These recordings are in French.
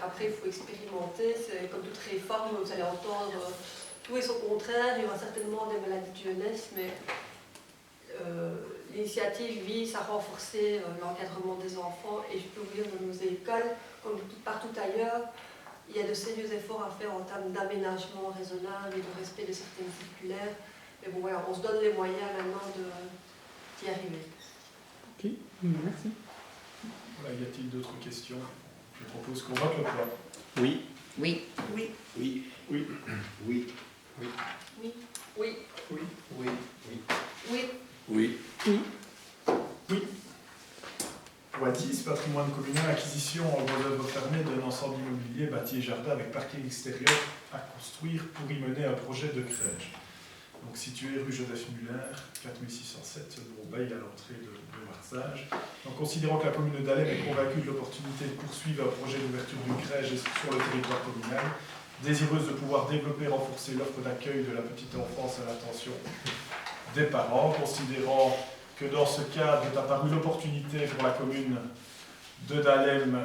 Après, il faut expérimenter. C'est comme toute réforme, vous allez entendre tout et son contraire. Il y aura certainement des maladies de jeunesse, mais l'initiative vise à renforcer l'encadrement des enfants. Et je peux vous dire, dans nos écoles, comme partout ailleurs, il y a de sérieux efforts à faire en termes d'aménagement raisonnable et de respect de certaines circulaires. Mais bon, voilà, on se donne les moyens maintenant d'y arriver. Ok, merci. Voilà, y a-t-il d'autres questions? Je propose qu'on vote le plan. Oui. Oui. Oui. Oui. Oui. Oui. Oui. Oui. Oui. Oui. Oui. Oui. Oui. Loi 10, patrimoine communal, acquisition en gros œuvre fermée d'un ensemble immobilier bâti et jardin avec parking extérieur à construire pour y mener un projet de crèche. Donc situé rue Joseph Muller, 4607, Bourbeil, à l'entrée de Varsage. Donc considérant que la commune d'Alem est convaincue de l'opportunité de poursuivre un projet d'ouverture d'une crèche sur le territoire communal, désireuse de pouvoir développer et renforcer l'offre d'accueil de la petite enfance à l'attention des parents, considérant que dans ce cadre est apparue l'opportunité pour la commune de Dahlem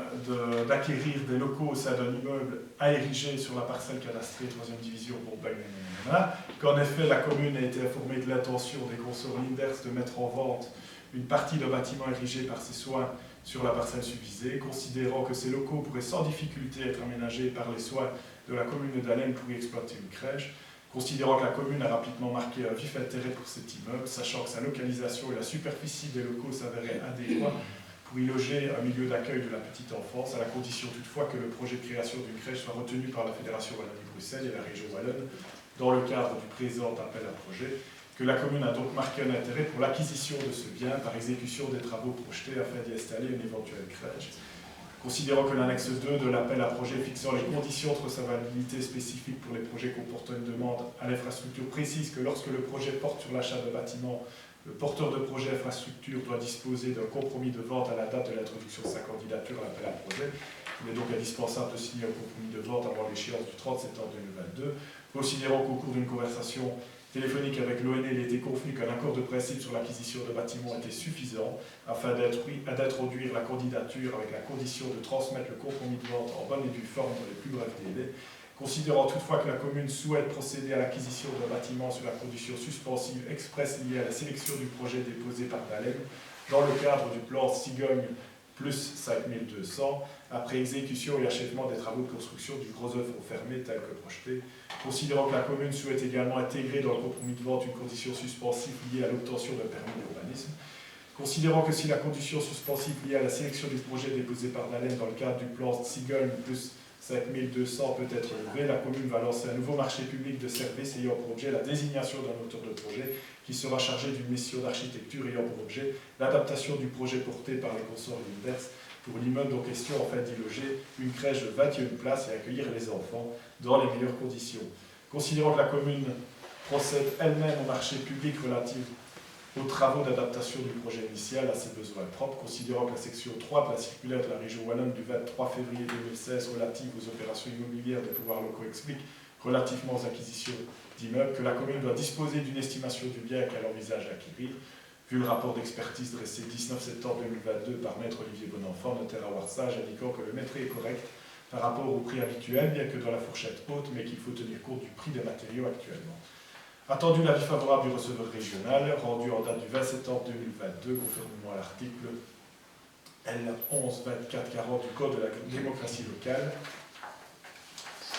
d'acquérir des locaux au sein d'un immeuble à ériger sur la parcelle cadastrée 3e division Bourbeil, qu'en effet la commune a été informée de l'intention des consorts Linders de mettre en vente une partie d'un bâtiment érigé par ses soins sur la parcelle subvisée, considérant que ces locaux pourraient sans difficulté être aménagés par les soins de la commune de Dahlem pour y exploiter une crèche, considérant que la commune a rapidement marqué un vif intérêt pour cet immeuble, sachant que sa localisation et la superficie des locaux s'avéraient adéquats pour y loger un milieu d'accueil de la petite enfance, à la condition toutefois que le projet de création d'une crèche soit retenu par la Fédération Wallonie-Bruxelles et la région Wallonne dans le cadre du présent appel à projet, que la commune a donc marqué un intérêt pour l'acquisition de ce bien par exécution des travaux projetés afin d'y installer une éventuelle crèche. Considérant que l'annexe 2 de l'appel à projet fixant les conditions de recevabilité spécifiques pour les projets comportant une demande à l'infrastructure précise que lorsque le projet porte sur l'achat de bâtiments, le porteur de projet infrastructure doit disposer d'un compromis de vente à la date de l'introduction de sa candidature à l'appel à projet. Il est donc indispensable de signer un compromis de vente avant l'échéance du 30 septembre 2022. Considérant qu'au cours d'une conversation téléphonique avec l'ONL, il était convenu qu'un accord de principe sur l'acquisition de bâtiments était suffisant afin d'introduire la candidature avec la condition de transmettre le compromis de vente en bonne et due forme dans les plus brefs délais. Considérant toutefois que la commune souhaite procéder à l'acquisition d'un bâtiment sur la condition suspensive expresse liée à la sélection du projet déposé par Dahlem dans le cadre du plan Cigogne plus 5200, après exécution et achèvement des travaux de construction du gros œuvre fermé tel que projeté, considérant que la commune souhaite également intégrer dans le compromis de vente une condition suspensive liée à l'obtention d'un permis d'urbanisme, considérant que si la condition suspensive liée à la sélection du projet déposé par Dahlem dans le cadre du plan Cigogne plus 5200 peut être levée, la commune va lancer un nouveau marché public de services ayant pour objet la désignation d'un auteur de projet qui sera chargé d'une mission d'architecture ayant pour objet l'adaptation du projet porté par les consorts Linders pour l'immeuble en question afin d'y loger une crèche de 21 places et accueillir les enfants dans les meilleures conditions. Considérant que la commune procède elle-même au marché public relatif aux travaux d'adaptation du projet initial à ses besoins propres, considérant que la section 3 de la circulaire de la région Wallonne du 23 février 2016 relative aux opérations immobilières des pouvoirs locaux explique, relativement aux acquisitions d'immeubles, que la commune doit disposer d'une estimation du bien qu'elle envisage d'acquérir, vu le rapport d'expertise dressé 19 septembre 2022 par maître Olivier Bonenfant, notaire à Warsage, indiquant que le mètre est correct par rapport au prix habituel, bien que dans la fourchette haute, mais qu'il faut tenir compte du prix des matériaux actuellement. Attendu l'avis favorable du receveur régional, rendu en date du 20 septembre 2022, conformément à l'article L112440 du Code de la démocratie locale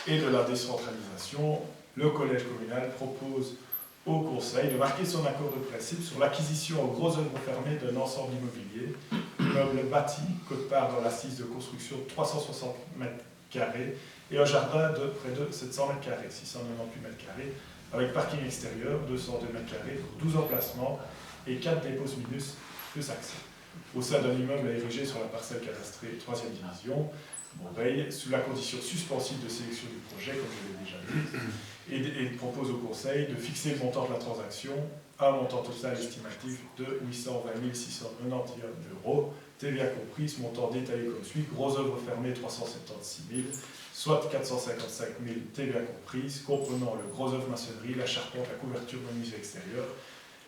et de la décentralisation, le collège communal propose au Conseil de marquer son accord de principe sur l'acquisition en gros œuvres fermées d'un ensemble immobilier, immeuble bâti, quote-part dans l'assise de construction de 360 m² et un jardin de près de 700 m², 698 m², avec parking extérieur, 202 m² pour 12 emplacements et 4 dépôts minus plus accès, au sein d'un immeuble érigé sur la parcelle cadastrée 3e division, Bourbeil, sous la condition suspensive de sélection du projet, comme je l'ai déjà dit, et propose au Conseil de fixer le montant de la transaction à un montant total estimatif de 820 691 €, TVA compris, ce montant détaillé comme suit: gros œuvres fermées 376 000, soit 455 000 TVA comprise, comprenant le gros œuvre maçonnerie, la charpente, la couverture menuiserie extérieure,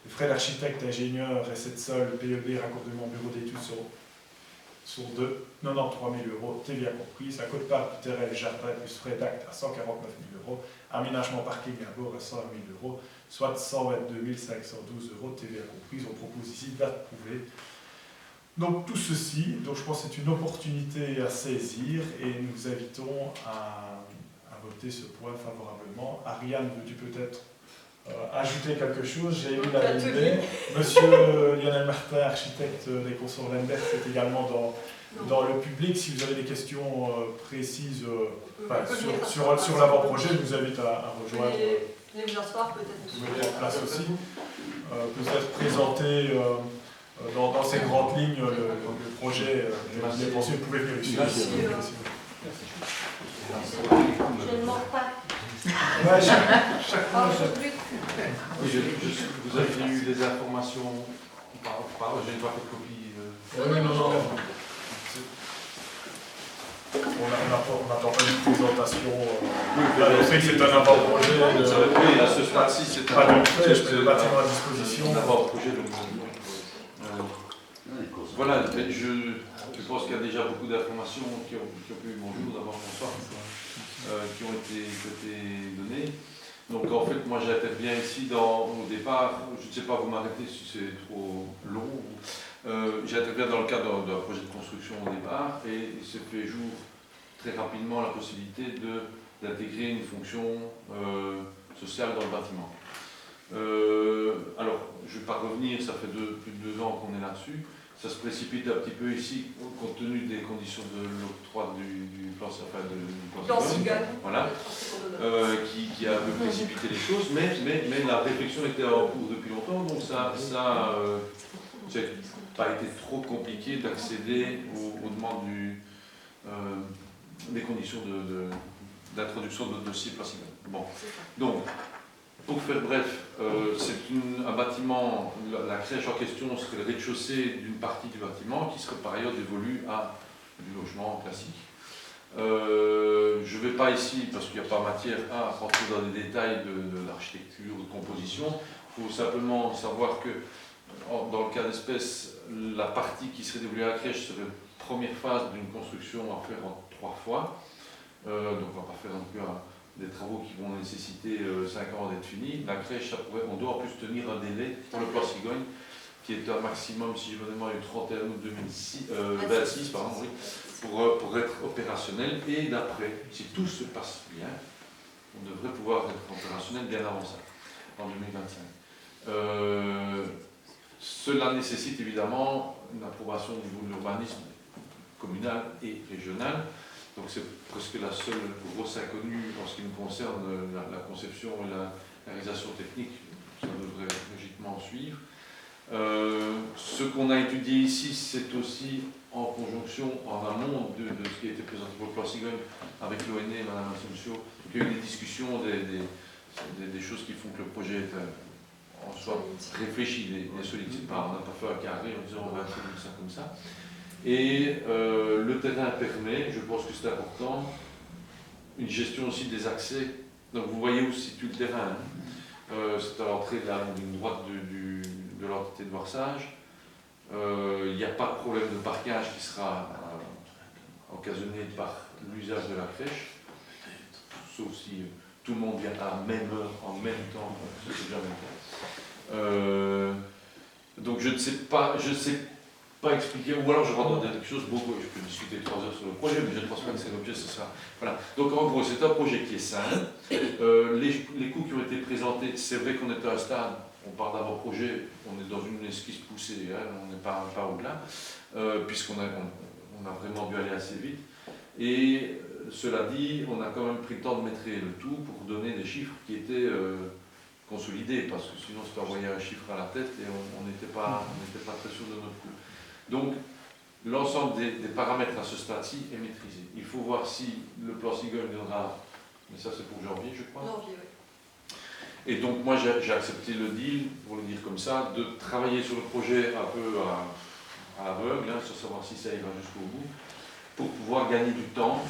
les frais d'architecte, ingénieur, recette sol, PEB, raccordement bureau d'études sont de 93 000 €, TVA comprise. La quote-part du terrain jardin plus frais d'acte à 149 000 €, aménagement parking à bord à 100 000 €, soit 122 512 €, TVA comprise. On propose ici d'approuver. Donc tout ceci, donc je pense que c'est une opportunité à saisir et nous vous invitons à voter ce point favorablement. Ariane, veux-tu peut-être ajouter quelque chose? J'ai eu la idée. Monsieur Lionel Martin, architecte des consorts Lambert, c'est également dans le public. Si vous avez des questions précises sur l'avant-projet, je vous invite à rejoindre. Venez vous asseoir peut-être. Vous voulez être place aussi. Peut-être présenter dans ces grandes lignes le projet. Vous pouvez venir ici. Je ne manque pas. Ouais, vous avez eu des informations j'ai pas fait de copie. Oui, non. On n'attend pas une présentation. On sait que c'est un avant-projet. Oui, à ce stade-ci, c'est pas de fait, je peux le bâtiment à disposition. Un avant-projet. Voilà, je pense qu'il y a déjà beaucoup d'informations qui ont pu, bonjour, d'abord bonsoir, qui ont été données. Donc en fait, moi j'interviens ici au départ, je ne sais pas, vous m'arrêtez si c'est trop long. J'interviens dans le cadre d'un projet de construction au départ et il se fait jour très rapidement la possibilité d'intégrer une fonction sociale dans le bâtiment. Alors, je ne vais pas revenir, ça fait plus de 2 ans qu'on est là-dessus. Ça se précipite un petit peu ici, compte tenu des conditions de l'octroi du plan Sigogne, voilà, qui a un peu précipité les choses, mais la réflexion était en cours depuis longtemps, donc ça n'a pas été trop compliqué d'accéder aux demandes des conditions d'introduction de dossier plan Sigogne. Bon, donc, pour faire bref, c'est un bâtiment, la crèche en question serait le rez-de-chaussée d'une partie du bâtiment qui serait par ailleurs dévolue à du logement classique. Je ne vais pas ici, parce qu'il n'y a pas matière à rentrer dans les détails de l'architecture, de composition. Il faut simplement savoir que dans le cas d'espèce, la partie qui serait dévolue à la crèche serait la première phase d'une construction à faire en 3 fois. Donc on ne va pas faire non plus des travaux qui vont nécessiter 5 ans d'être finis. La crèche, on doit en plus tenir un délai pour le plan Sigogne, qui est un maximum, si je me demande, le 31 août 2026, pardon, oui, pour être opérationnel. Et d'après, si tout se passe bien, on devrait pouvoir être opérationnel bien avant ça, en 2025. Cela nécessite évidemment une approbation au niveau de l'urbanisme communal et régional. Donc c'est presque la seule grosse inconnue en ce qui nous concerne, la conception et la réalisation technique, ça devrait logiquement suivre. Ce qu'on a étudié ici, c'est aussi en conjonction, en amont de ce qui a été présenté pour le plan Sigogne avec l'ONE, Mme Assumption. Il y a eu des discussions, des choses qui font que le projet est en soi réfléchi, des solides. On n'a pas fait un carré en disant on va faire ça comme ça. Et le terrain permet, je pense que c'est important, une gestion aussi des accès. Donc vous voyez où se situe le terrain. C'est à l'entrée de la ligne droite de l'entité de Vorsage. Il n'y a pas de problème de parquage qui sera occasionné par l'usage de la crèche, sauf si tout le monde vient à la même heure, en même temps, ce n'est jamais le cas. Donc je ne sais pas expliquer, ou alors je rentre dans quelque chose, je peux discuter 3 heures sur le projet, mais je ne pense pas que c'est l'objet, ce sera... Voilà. Donc en gros, c'est un projet qui est simple. Les coûts qui ont été présentés, c'est vrai qu'on est à un stade, on part d'avant-projet, on est dans une esquisse poussée, hein, on n'est pas au-delà, puisqu'on a vraiment dû aller assez vite. Et cela dit, on a quand même pris le temps de mettre le tout pour donner des chiffres qui étaient consolidés, parce que sinon c'était envoyer un chiffre à la tête et on n'était pas très sûr de notre coût. Donc, l'ensemble des paramètres à ce stade-ci est maîtrisé. Il faut voir si le plan Sigogne viendra, mais ça c'est pour janvier, je crois. Janvier, oui. Et donc, moi j'ai accepté le deal, pour le dire comme ça, de travailler sur le projet un peu à l'aveugle, hein, sans savoir si ça ira jusqu'au bout, pour pouvoir gagner du temps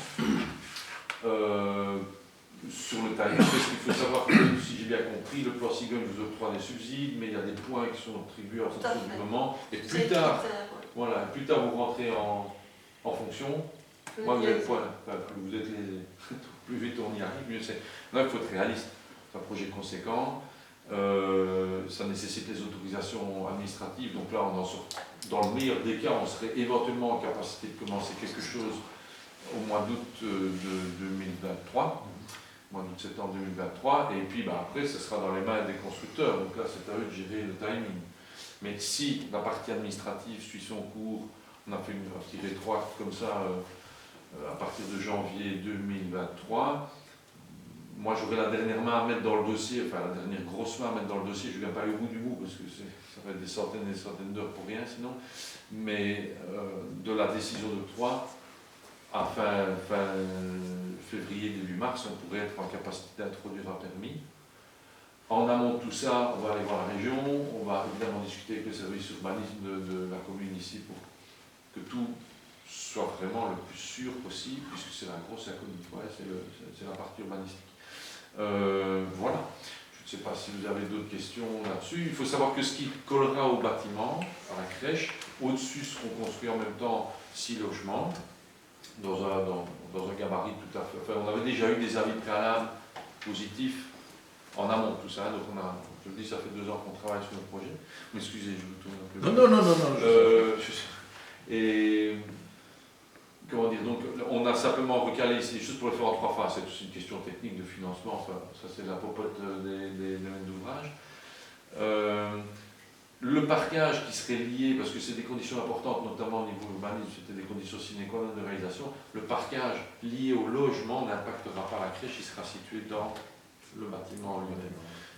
sur le timing. Parce qu'il faut savoir que, si j'ai bien compris, le plan Sigogne vous octroie des subsides, mais il y a des points qui sont attribués en fonction du moment. Et plus tard, voilà, plus tard vous rentrez en en fonction. Plus Moi, vous lésé. êtes plus vous êtes lésé. Plus vite on y arrive, mieux c'est. Là, il faut être réaliste. C'est un projet conséquent. Ça nécessite les autorisations administratives. Donc là, dans le meilleur des cas, on serait éventuellement en capacité de commencer quelque chose au mois d'août de 2023. Mois d'août-septembre 2023. Et puis après, ce sera dans les mains des constructeurs. Donc là, c'est à eux de gérer le timing. Mais si la partie administrative suit son cours, on a fait un petit rétroit comme ça à partir de janvier 2023. Moi, j'aurai la dernière main à mettre dans le dossier, enfin la dernière grosse main à mettre dans le dossier. Je ne viens pas aller au bout du bout parce que ça va être des centaines et des centaines d'heures pour rien sinon. Mais de la décision d'octroi à fin février, début mars, on pourrait être en capacité d'introduire un permis. En amont de tout ça, on va aller voir la région, on va évidemment discuter avec le service urbanisme de la commune ici pour que tout soit vraiment le plus sûr possible, puisque c'est la grosse inconnue, c'est la partie urbanistique. Voilà, je ne sais pas si vous avez d'autres questions là-dessus. Il faut savoir que ce qui collera au bâtiment, à la crèche, au-dessus seront construits en même temps 6 logements, dans un gabarit tout à fait. Enfin, on avait déjà eu des avis préalables positifs en amont de tout ça, donc je le dis, ça fait 2 ans qu'on travaille sur le projet. M'excusez, je vous tourne un peu. Non. Et comment dire, donc on a simplement recalé ici les choses pour le faire en 3 phases. C'est aussi une question technique de financement, enfin, ça c'est la popote des domaines d'ouvrage. Le parquage qui serait lié, parce que c'est des conditions importantes, notamment au niveau urbanisme, c'était des conditions sine qua non de réalisation, le parquage lié au logement n'impactera pas la crèche, il sera situé dans le bâtiment lui-même.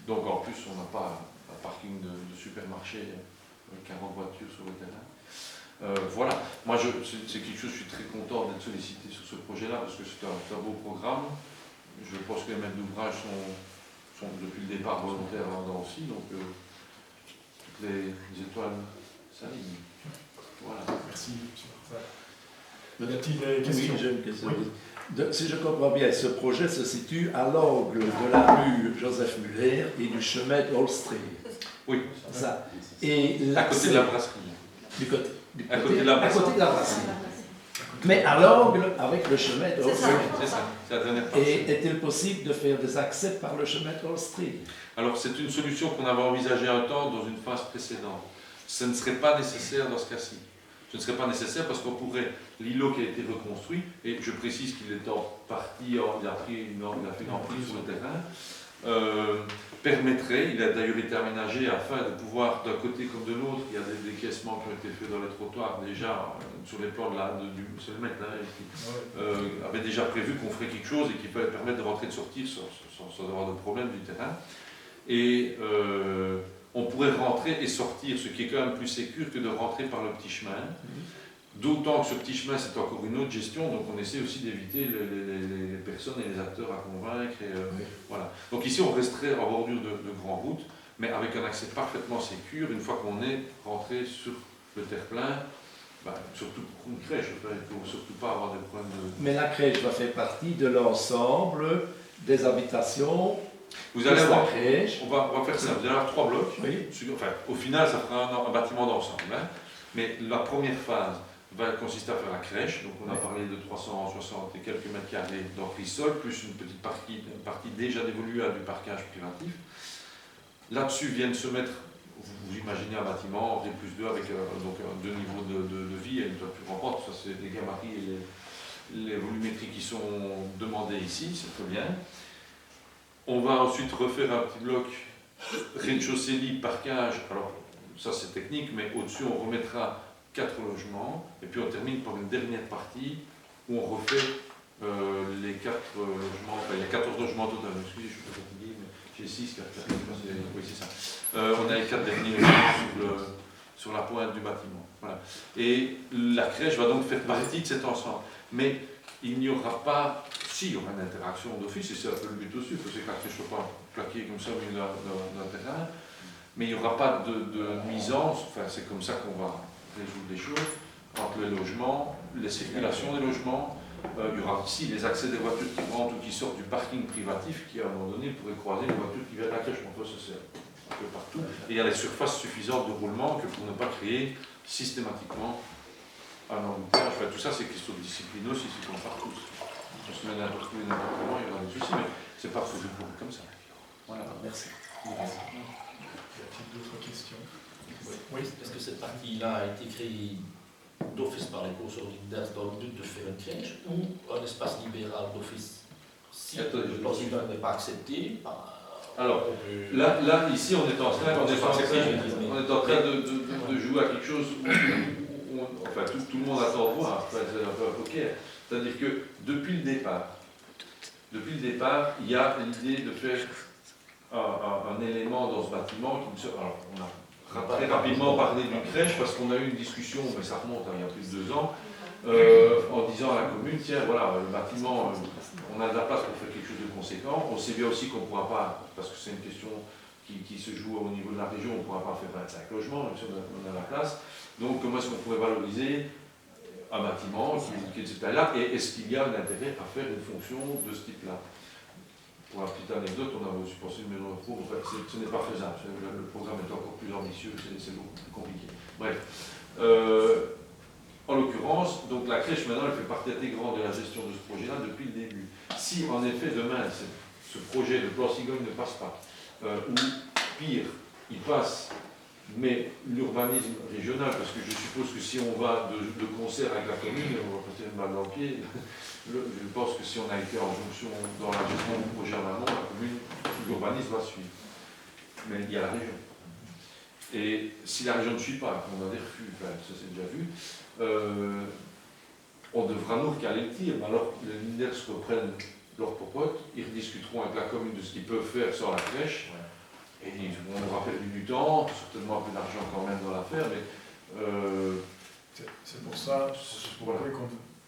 Donc en plus, on n'a pas un parking de supermarché avec 40 voitures sur le terrain. Voilà, moi c'est quelque chose, je suis très content d'être sollicité sur ce projet-là parce que c'est un beau programme. Je pense que les maîtres d'ouvrage sont depuis le départ volontaires là-dedans aussi, donc toutes les étoiles s'alignent. Voilà. Merci, M. Martin. Y a-t-il des questions? Oui, j'ai une question. Oui. Si je comprends bien, ce projet se situe à l'angle de la rue Joseph Muller et du chemin de Hall Street. Oui, Ça. Et à côté de la brasserie. À côté de la brasserie. Mais à l'angle avec le chemin de Hall C'est ça. Street. C'est ça, c'est la dernière partie. Et est-il possible de faire des accès par le chemin de Hall Street? Alors c'est une solution qu'on avait envisagée un temps dans une phase précédente. Ce ne serait pas nécessaire dans ce cas-ci. Ce ne serait pas nécessaire parce qu'on pourrait, l'îlot qui a été reconstruit, et je précise qu'il est en partie, il a fait une emprise sur le terrain, permettrait, il a d'ailleurs été aménagé afin de pouvoir, d'un côté comme de l'autre, il y a des décaissements qui ont été faits dans les trottoirs déjà sur les plans du monsieur le maître, avait déjà prévu qu'on ferait quelque chose et qu'il fallait permettre de rentrer et de sortir sans avoir de problème du terrain. Et on pourrait rentrer et sortir, ce qui est quand même plus sécure que de rentrer par le petit chemin. D'autant que ce petit chemin, c'est encore une autre gestion, donc on essaie aussi d'éviter les personnes et les acteurs à convaincre. Voilà. Donc ici, on resterait en bordure de grandes routes, mais avec un accès parfaitement sécure, une fois qu'on est rentré sur le terre-plein, surtout pour une crèche, il ne faut surtout pas avoir des problèmes de... Mais la crèche va faire partie de l'ensemble des habitations. Vous allez voir, crèche. on va faire ça, vous allez avoir 3 blocs. Oui. Enfin, au final, ça fera un bâtiment d'ensemble. Hein. Mais la première phase va consister à faire la crèche. Donc, on a parlé de 360 et quelques mètres carrés d'emprise sol, plus une petite partie déjà dévolue à du parquage privatif. Là-dessus viennent se mettre, vous imaginez un bâtiment R+2 avec donc 2 niveaux de vie et une toiture rampante. Ça, c'est les gabarits et les volumétries qui sont demandés ici, c'est très bien. On va ensuite refaire un petit bloc rez-de-chaussée libre, parquage. Alors, ça c'est technique, mais au-dessus on remettra 4 logements. Et puis on termine par une dernière partie où on refait les 4 logements. Enfin, il y a 14 logements total. Excusez, je suis pas fatigué, mais j'ai 6, 4, oui, c'est ça. On a les 4 derniers logements sur la pointe du bâtiment. Voilà. Et la crèche va donc faire partie de cet ensemble. Mais il n'y aura pas, si, il y aura une interaction d'office, et c'est un peu le but aussi, il faut que la crèche ne soit pas plaquée comme ça au milieu d'un terrain, mais il n'y aura pas de nuisance, enfin c'est comme ça qu'on va résoudre les choses, entre les logements, les circulations des logements, il y aura aussi les accès des voitures qui rentrent ou qui sortent du parking privatif, qui à un moment donné pourraient croiser les voitures qui viennent de la crèche, on peut se servir un peu partout, et il y a les surfaces suffisantes de roulement que pour ne pas créer systématiquement un embouteillage, enfin, tout ça c'est question de discipline aussi, c'est comme partout. On se met n'importe où, n'importe comment, il y aura des soucis, mais c'est pas toujours comme ça. Voilà, Merci. Y a-t-il d'autres questions? Oui. Est-ce que cette partie-là a été créée d'office par les consorts d'INDES dans le but de faire une crèche ou un espace libéral d'office si le plan civil n'est pas accepté? Alors, là, ici, on est en train de jouer à quelque chose où enfin, tout le monde attend de voir, enfin, c'est un peu un poker. C'est-à-dire que depuis le départ, il y a l'idée de faire un élément dans ce bâtiment qui me sort. Alors, on a très rapidement parlé d'une crèche parce qu'on a eu une discussion, mais ça remonte il y a plus de 2 ans, en disant à la commune, tiens, voilà, le bâtiment, on a de la place pour faire quelque chose de conséquent. On sait bien aussi qu'on ne pourra pas, parce que c'est une question qui se joue au niveau de la région, on ne pourra pas faire 25 logements, même si on a la place. Donc, comment est-ce qu'on pourrait valoriser un bâtiment qui est de cette taille-là, et est-ce qu'il y a un intérêt à faire une fonction de ce type-là? Pour la petite anecdote, on avait aussi pensé une maison de repos, enfin, ce n'est pas faisable, le programme est encore plus ambitieux, c'est beaucoup plus compliqué. Bref. En l'occurrence, donc la crèche maintenant elle fait partie intégrante de la gestion de ce projet-là depuis le début. Si en effet demain ce projet de plan Cigogne ne passe pas, ou pire, il passe, mais l'urbanisme régional, parce que je suppose que si on va de concert avec la commune, on va passer une balle dans le pied, je pense que si on a été en jonction dans la gestion du projet en amont, la commune, l'urbanisme va suivre. Mais il y a la région. Et si la région ne suit pas, on a des refus, enfin, ça c'est déjà vu, on devra nous recaler le tir. Alors les LINDERS reprennent leur popote, ils rediscuteront avec la commune de ce qu'ils peuvent faire sur la crèche, et on aura perdu du temps, certainement un peu d'argent quand même dans l'affaire, mais... c'est pour ça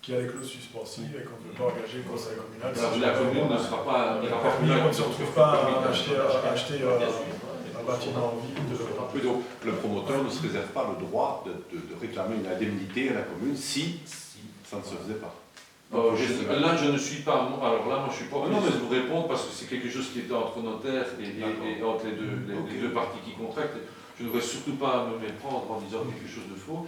qu'il y a les clauses suspensives et qu'on ne veut pas engager le conseil communal. La commune ne sera pas... On ne se retrouve pas à acheter un bâtiment vide. Oui, donc le promoteur ne se réserve pas le droit de réclamer une indemnité à la commune si ça ne se faisait pas. Là, je ne suis pas. Alors là, moi, je ne suis pas obligé de vous répondre parce que c'est quelque chose qui était entre notaires et entre les deux parties qui contractent. Je ne voudrais surtout pas me méprendre en disant quelque chose de faux.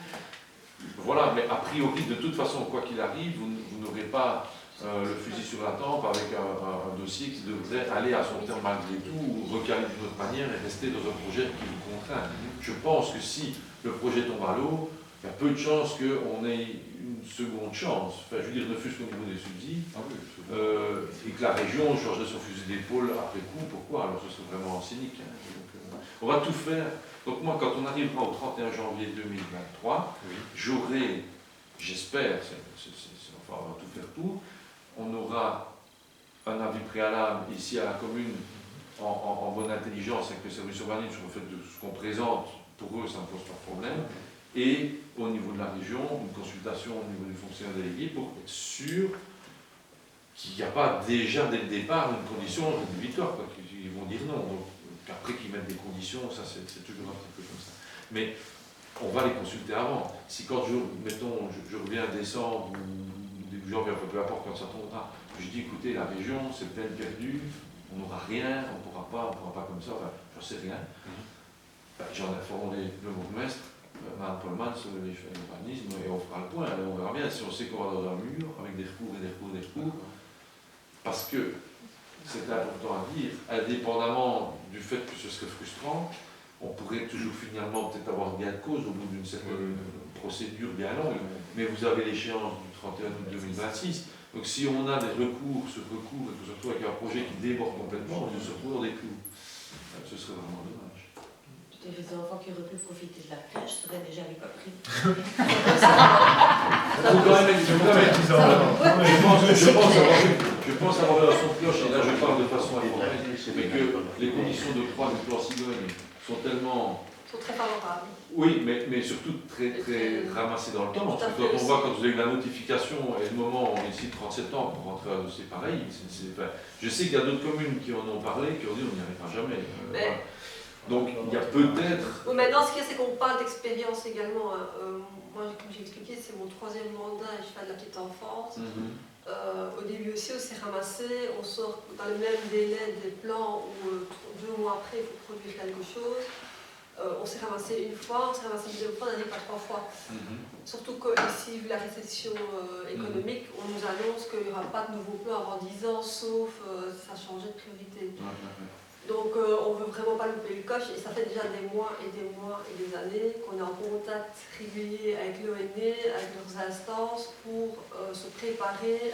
Voilà, mais a priori, de toute façon, quoi qu'il arrive, vous n'aurez pas le fusil sur la tempe avec un dossier qui devrait aller à son terme malgré tout, ou recaler d'une autre manière et rester dans un projet qui vous contraint. Je pense que si le projet tombe à l'eau, il y a peu de chances qu'on ait une seconde chance. Enfin, je veux dire, ne fût-ce qu'au niveau des subsides, et que la région changerait son fusil d'épaule après coup. Pourquoi? Alors ce serait vraiment cynique. Donc, on va tout faire. Donc moi, quand on arrivera au 31 janvier 2023, j'aurai, j'espère, enfin, on va tout faire pour, on aura un avis préalable ici à la commune en bonne intelligence avec le service urbanisme sur le fait de ce qu'on présente. Pour eux, ça ne pose pas de problème. Et au niveau de la région, une consultation au niveau du fonctionnaire délégué pour être sûr qu'il n'y a pas déjà dès le départ une condition de victoire. Ils vont dire non. Donc, après qu'ils mettent des conditions, ça c'est toujours un petit peu comme ça. Mais on va les consulter avant. Si quand je reviens en décembre ou début janvier, enfin peu importe quand ça tombera, je dis écoutez, la région c'est peine perdue, on n'aura rien, on ne pourra pas comme ça, enfin, j'en sais rien. J'en informerai le bourgmestre, Mme Polman sur l'urbanisme et on fera le point. Et on verra bien si on sait qu'on va dans un mur avec des recours et des recours et des recours. Parce que c'est important à dire, indépendamment du fait que ce serait frustrant, on pourrait toujours finalement peut-être avoir gain de cause au bout d'une certaine procédure bien longue, mais vous avez l'échéance du 31 août 2026. Donc si on a des recours sur recours et que surtout avec un projet qui déborde complètement, on se retrouve dans des clous. Ce serait vraiment dommage. Les enfants qui auraient pu profiter de la crèche seraient déjà les compris. Je pense avoir la son cloche, et là je parle de façon informelle, mais que les conditions d'octroi du plan Cigogne sont tellement... sont très favorables. Oui, mais surtout très ramassées dans le temps. Parce que quand on voit, quand vous avez eu la notification et le moment, ici, 30 septembre, pour rentrer à un dossier pareil, je sais qu'il y a d'autres communes qui en ont parlé, qui ont dit on n'y arrivera jamais. Voilà. Donc il y a peut-être... Oui, maintenant, ce qu'il y a, c'est qu'on parle d'expérience également. Moi, comme j'ai expliqué, c'est mon 3e mandat et je fais de la petite enfance. Au début aussi, on s'est ramassé, on sort dans le même délai des plans où 2 mois après, il faut produire quelque chose. On s'est ramassé une fois, on s'est ramassé une deuxième fois, on n'a dit pas 3 fois. Surtout qu'ici, vu la récession économique, on nous annonce qu'il n'y aura pas de nouveau plan avant 10 ans, sauf si ça changeait de priorité. Donc on ne veut vraiment pas louper le coche, et ça fait déjà des mois et des mois et des années qu'on est en contact régulier avec l'ONE, avec leurs instances, pour se préparer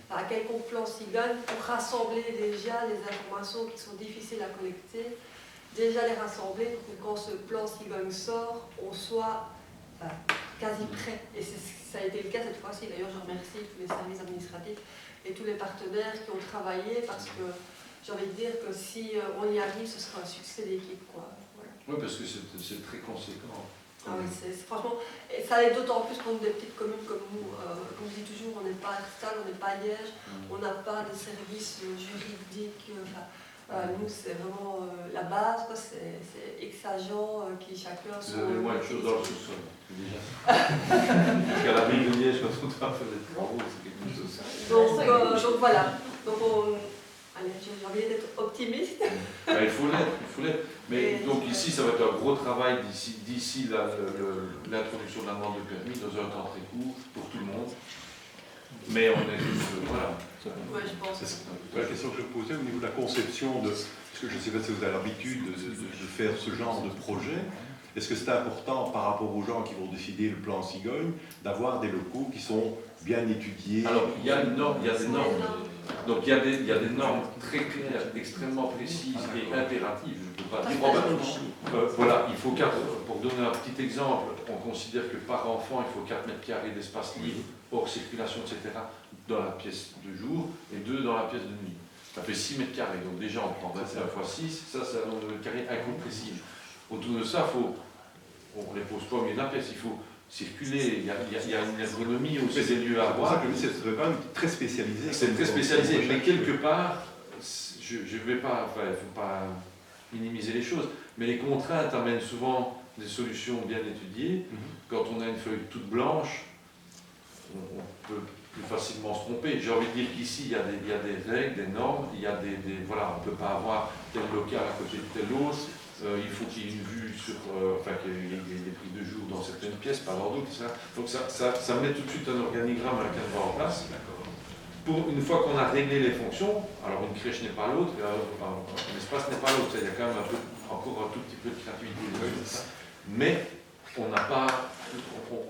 à quelconque plan cigogne, pour rassembler déjà les informations qui sont difficiles à collecter, déjà les rassembler pour que quand ce plan cigogne sort, on soit quasi prêt. Et ça a été le cas cette fois-ci. D'ailleurs, je remercie tous les services administratifs et tous les partenaires qui ont travaillé, parce que j'ai envie de dire que si on y arrive, ce sera un succès d'équipe, quoi. Voilà. Oui, parce que c'est très conséquent. Ah oui, franchement, et ça l'est d'autant plus pour des petites communes comme nous. Comme je dis toujours, on n'est pas à Herstal, on n'est pas à Liège, on n'a pas de services juridiques. Nous, c'est vraiment la base, quoi. C'est X agents qui chacun Vous avez moins de choses dans le sous-sol, déjà. Parce qu'à la ville de Liège, quand on doit faire des travaux, c'est quelque chose. Donc voilà. Donc allez, j'ai envie d'être optimiste. Il faut l'être. Mais donc ici, ça va être un gros travail d'ici l'introduction de la demande de permis dans un temps très court pour tout le monde. Mais on est juste, voilà. Ouais, je pense. C'est la question que je posais au niveau de la conception de, parce que je ne sais pas si vous avez l'habitude de faire ce genre de projet. Est-ce que c'est important par rapport aux gens qui vont décider le plan cigogne d'avoir des locaux qui sont bien étudiés? Alors, il y a des normes. Donc il y a des normes très claires, extrêmement précises et impératives. Je ne peux pas dire. Voilà, il faut 4. Pour donner un petit exemple, on considère que par enfant, il faut 4 mètres carrés d'espace libre, hors circulation, etc., dans la pièce de jour et 2 dans la pièce de nuit. Ça fait 6 mètres carrés. Donc déjà, on prend 21 x 6, ça c'est un nombre de mètres carrés incompressible. Autour de ça, on ne les pose pas au milieu de la pièce, il faut circuler, il y a une ergonomie aussi, des lieux à voir. C'est pour ça que c'est quand même très spécialisé. C'est très spécialisé, mais quelque part, je ne vais pas, il ne faut pas minimiser les choses, mais les contraintes amènent souvent des solutions bien étudiées. Quand on a une feuille toute blanche, on peut plus facilement se tromper. J'ai envie de dire qu'ici, il y a des règles, des normes, voilà, on ne peut pas avoir tel local à côté de tel autre. Il faut qu'il y ait une vue sur, qu'il y ait des prises de jour dans certaines pièces, pas dans d'autres, etc. Donc ça met tout de suite un organigramme avec un cadre en place. Une fois qu'on a réglé les fonctions, alors une crèche n'est pas l'autre, un espace n'est pas l'autre, il y a quand même encore un tout petit peu de créativité. Mais on n'a pas,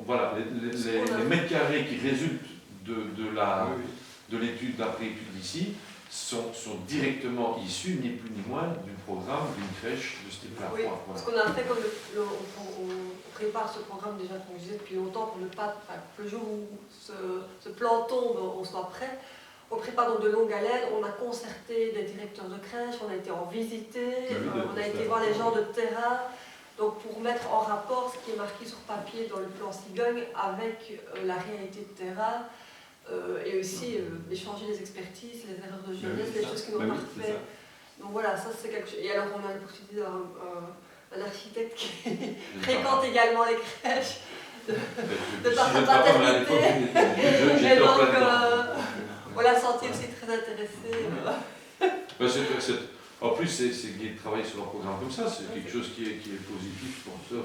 voilà, les mètres carrés qui résultent de l'étude, d'après-étude d'ici, sont directement issus, ni plus ni moins, du programme d'une crèche de ce type-là. Oui, ce qu'on a fait, comme on prépare ce programme déjà, comme je disais, depuis longtemps, pour le jour où ce plan tombe, on soit prêt. On prépare donc de longue haleine, on a concerté des directeurs de crèche, on a été en visiter, on a été voir les gens de terrain, donc pour mettre en rapport ce qui est marqué sur papier dans le plan cigogne avec la réalité de terrain. Et aussi échanger les expertises, les erreurs de jeunesse, les choses qui n'ont pas fait. Donc voilà, ça c'est quelque chose. Et alors on a l'opportunité d'avoir un architecte qui fréquente également les crèches, de par sa paternité. Et donc on l'a senti aussi très intéressé. En plus, c'est de travailler sur un programme comme ça, c'est quelque chose qui est positif pour ça.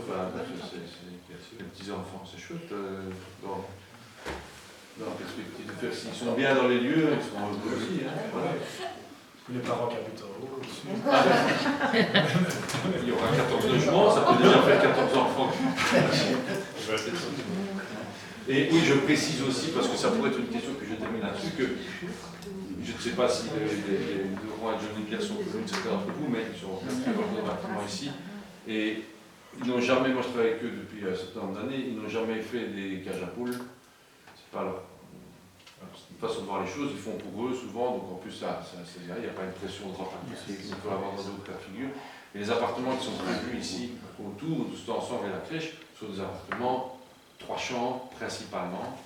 Les petits-enfants, c'est chouette. Dans la perspective de faire, s'ils sont bien dans les lieux, ils seront heureux aussi. Voilà. Les parents capitaux. Il y aura 14 logements, ça peut déjà faire 14 enfants. Et oui, je précise aussi, parce que ça pourrait être une question que je termine là-dessus, que je ne sais pas si Laurent et Johnny Pierre sont connus, certains d'entre vous, mais ils sont vraiment ici. Et ils n'ont jamais, moi je travaille avec eux depuis un certain nombre d'années, ils n'ont jamais fait des cages à poules. C'est une façon de voir les choses, ils font pour eux souvent, donc en plus il n'y a pas une pression de repartir, il faut avoir dans d'autres cas de figure. Et les appartements qui sont prévus ici, autour de cet ensemble et la crèche, sont des appartements 3 chambres principalement.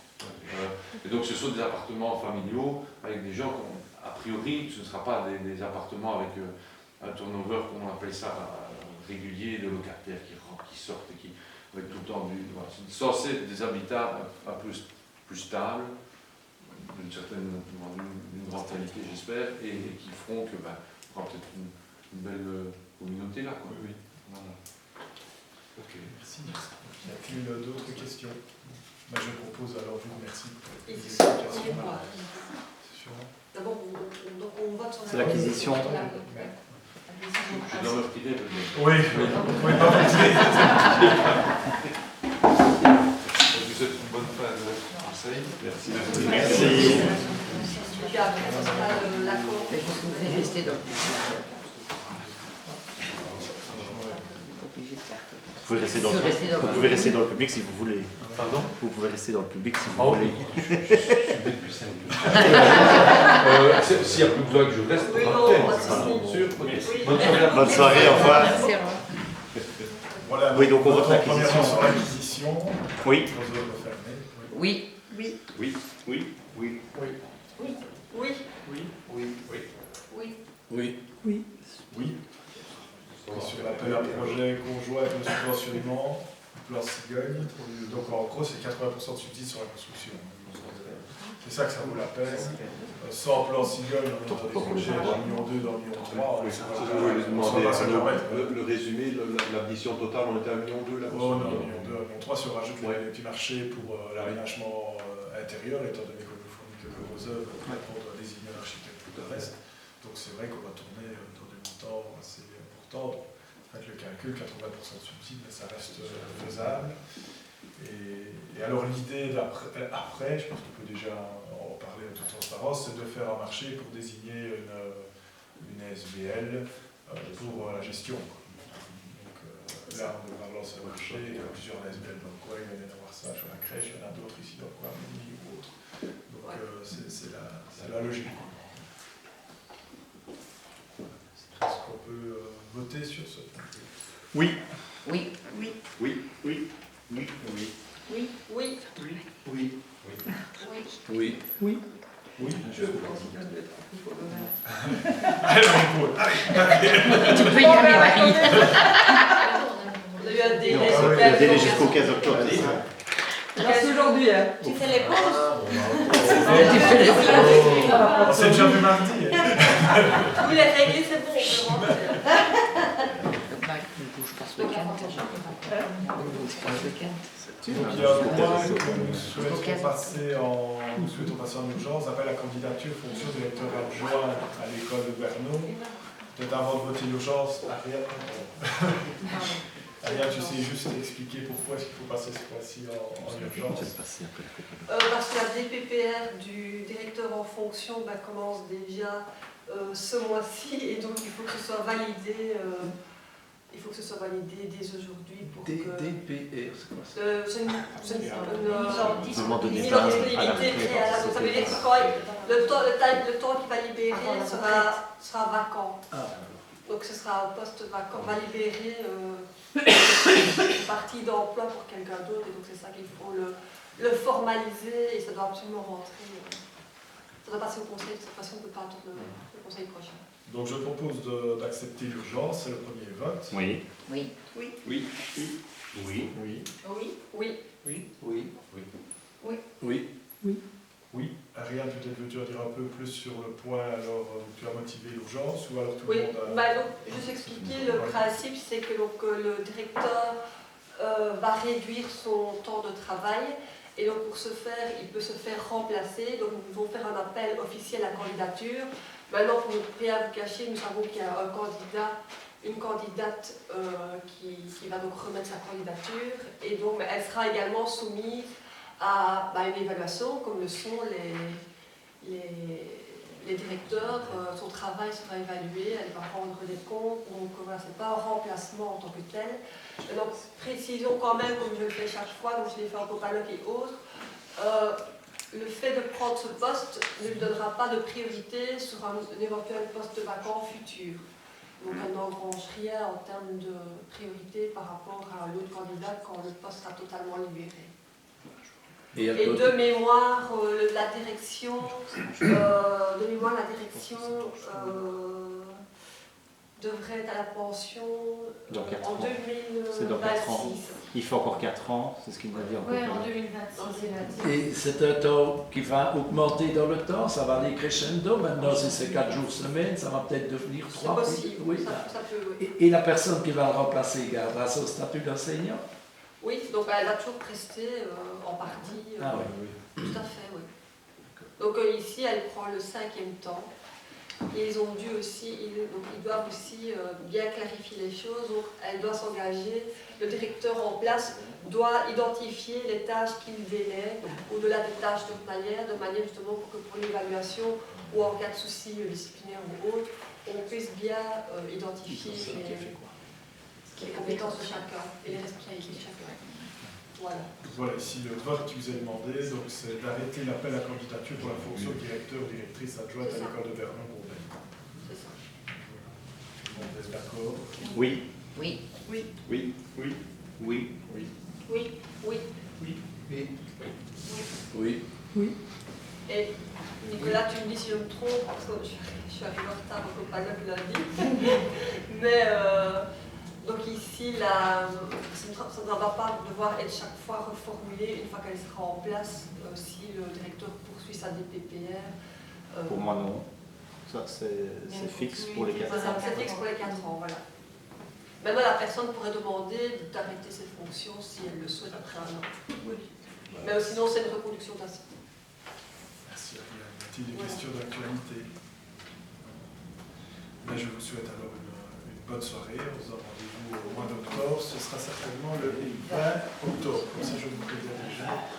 Et donc ce sont des appartements familiaux avec des gens qui, a priori, ce ne sera pas des appartements avec un turnover, comme on appelle ça, régulier, de locataires qui sortent et qui, avec tout le temps voilà, c'est censé être des habitats un peu plus stables, d'une grande qualité j'espère, et qui feront que on aura peut-être une belle communauté là. Quoi. Oui. Voilà. Ok. Merci. Y a-t-il d'autres questions? Je propose alors, vous merci pour les Et explications. c'est quoi C'est sûr. D'abord, donc on vote sur C'est l'acquisition. Je suis dans leur idée de dire. Oui, oui, pas voter. Je vous souhaite une bonne fin de conseil. Merci. Merci. Et puis après, ça sera l'accord. Mais vous pouvez rester dans le public. Vous pouvez rester dans Vous restez dans vous le pouvez rester dans le public si vous voulez. Pardon? Vous pouvez rester dans le public si vous Oh, voulez. je suis plus simple. S'il n'y a plus besoin que je reste, Oui, parfait. non, pas de souci. Sûr. Oui. Bonne soirée. Bonne soirée, au revoir. Voilà, Oui, donc on vote premièrement l'acquisition. sur l'acquisition. Oui. Vous œuvres fermées. Oui. Oui, oui, oui. Oui. Oui. Oui. Oui. Oui. Oui. Oui. Et sur l'appel à projet conjoint de subventionnement, plan Cigogne, donc en gros c'est 80% de subsides sur la construction. C'est ça que ça vaut la peine. Sans plan Cigogne, on est dans des projets dans le million 2, dans le million 3. Oui, ça, je voulais lui demander le résumé, l'addition totale, on était à 1,2 million là. Oh non, 1 million 2, 1 million 3 si on rajoute les petits marchés pour l'aménagement intérieur, étant donné qu'on ne fournit que vos œuvres pour désigner l'architecte et tout le reste. Donc c'est vrai qu'on va tourner dans des montants assez importants. Avec le calcul, 80% de subsides, mais ça reste faisable. Et alors l'idée après, je pense qu'on peut déjà en parler en toute transparence, c'est de faire un marché pour désigner une SBL pour la gestion. Donc là, on devra lancer un marché, il y a plusieurs SBL dans le coin, il vient d'y avoir ça sur la crèche, il y en a d'autres ici dans le coin, Mini ou autre. Donc c'est la logique. Est-ce qu'on peut voter sur ce point? Oui. Oui. Oui, oui, oui, oui. Oui. Oui. Oui. Oui. Oui. Tu peux y aller, Marie. On a eu un délai Non, super. Le délai jusqu'au 15 octobre. c'est ça. C'est aujourd'hui. Tu fais les pauses. Tu fais les On s'est déjà vu mardi. Oui, les règles, c'est bon. On peut rentrer. Ne bouge pas ce week-end. Ne bouge pas ce week-end. Donc il y a un point que nous souhaitons passer en urgence, appel à candidature fonction directeur adjoint à l'école de Bernaud. Peut-être avant de voter l'urgence, Ariane, tu sais juste expliquer pourquoi est-ce qu'il faut passer ce fois-ci en urgence. Parce que la DPPR du directeur en fonction commence déjà ce mois-ci et donc il faut que ce soit validé. Il faut que ce soit validé dès aujourd'hui pour que... DPR, c'est quoi ça? C'est une Demande de mise départ en à la disponibilité préalable. Donc ça veut dire que quand le temps qu'il va libérer sera vacant. Donc ce sera un poste vacant, va libérer une partie d'emploi pour quelqu'un d'autre. Et donc c'est ça qu'il faut le formaliser et ça doit absolument rentrer. Ça doit passer au conseil, de toute façon on ne peut pas attendre le conseil prochain. Donc je propose d'accepter l'urgence, c'est le premier vote. Oui. Oui. Oui, oui, Oui. Oui. Oui. Oui. Oui. Ariane, peut-être veux-tu en dire un peu plus sur le point, alors tu as motivé l'urgence ou alors tout Oui, le monde a... donc, juste expliquer, le principe c'est que donc, le directeur va réduire son temps de travail et donc pour ce faire, il peut se faire remplacer. Donc nous devons faire un appel officiel à candidature. Maintenant, pour ne rien vous cacher, nous savons qu'il y a un candidat, une candidate qui va donc remettre sa candidature et donc elle sera également soumise à une évaluation comme le sont les directeurs. Son travail sera évalué, elle va rendre des comptes, donc voilà, ce n'est pas un remplacement en tant que tel. Donc précisons quand même, comme je le fais chaque fois, donc je l'ai fait en copalogue et autres, le fait de prendre ce poste ne lui donnera pas de priorité sur un éventuel poste vacant futur. Donc elle n'engrange rien en termes de priorité par rapport à l'autre candidat quand le poste sera totalement libéré. Et de mémoire, la direction devrait être à la pension Dans 4 en ans. C'est dans 4 ans. 2026. Il fait encore 4 ans, c'est ce qu'il m'a dit encore. Oui, en 2026, il a dit. Et c'est un temps qui va augmenter dans le temps, ça va aller crescendo. Maintenant, si c'est 4 jours semaine, ça va peut-être devenir C'est 3. possible, Oui. ça peut, oui. Et la personne qui va le remplacer gardera son statut d'enseignant? Oui, donc elle va toujours prester en partie. Ah oui. Tout à fait, oui. Donc ici, elle prend le 5e temps. Et ils ont dû aussi, ils doivent aussi bien clarifier les choses. Donc elle doit s'engager, le directeur en place doit identifier les tâches qu'il délègue au-delà des tâches de manière justement pour que pour l'évaluation ou en cas de souci disciplinaire ou autre, on puisse bien identifier les compétences de chacun et les responsabilités de chacun. Voilà. Voilà, ici le vote qui vous est demandé, donc c'est d'arrêter l'appel à candidature pour la fonction de directeur ou directrice adjointe à l'école de Vernon-Gourben. C'est ça. Tout le monde est d'accord? Oui. Oui. Oui. Oui. Oui. Oui. Oui. Oui. Oui. Oui. Oui. Et Nicolas, tu me dis si je me trompe, parce que je suis arrivée en retard au compagnon l'a dit. Mais donc ici, ça ne va pas devoir être chaque fois reformulé une fois qu'elle sera en place si le directeur poursuit sa DPPR. Pour moi, non. Ça, c'est fixe pour les 4 ans. C'est fixe pour les 4 ans, voilà. Maintenant, la personne pourrait demander d'arrêter ses fonctions si elle le souhaite après 1 an. Oui. Mais sinon, c'est une reconduction tacite. Merci, Ariane. Y a-t-il des questions d'actualité? Mais je vous souhaite alors une bonne soirée. On se donne rendez-vous au mois d'octobre. Ce sera certainement le 20 octobre. Comme ça, je vous préviens déjà.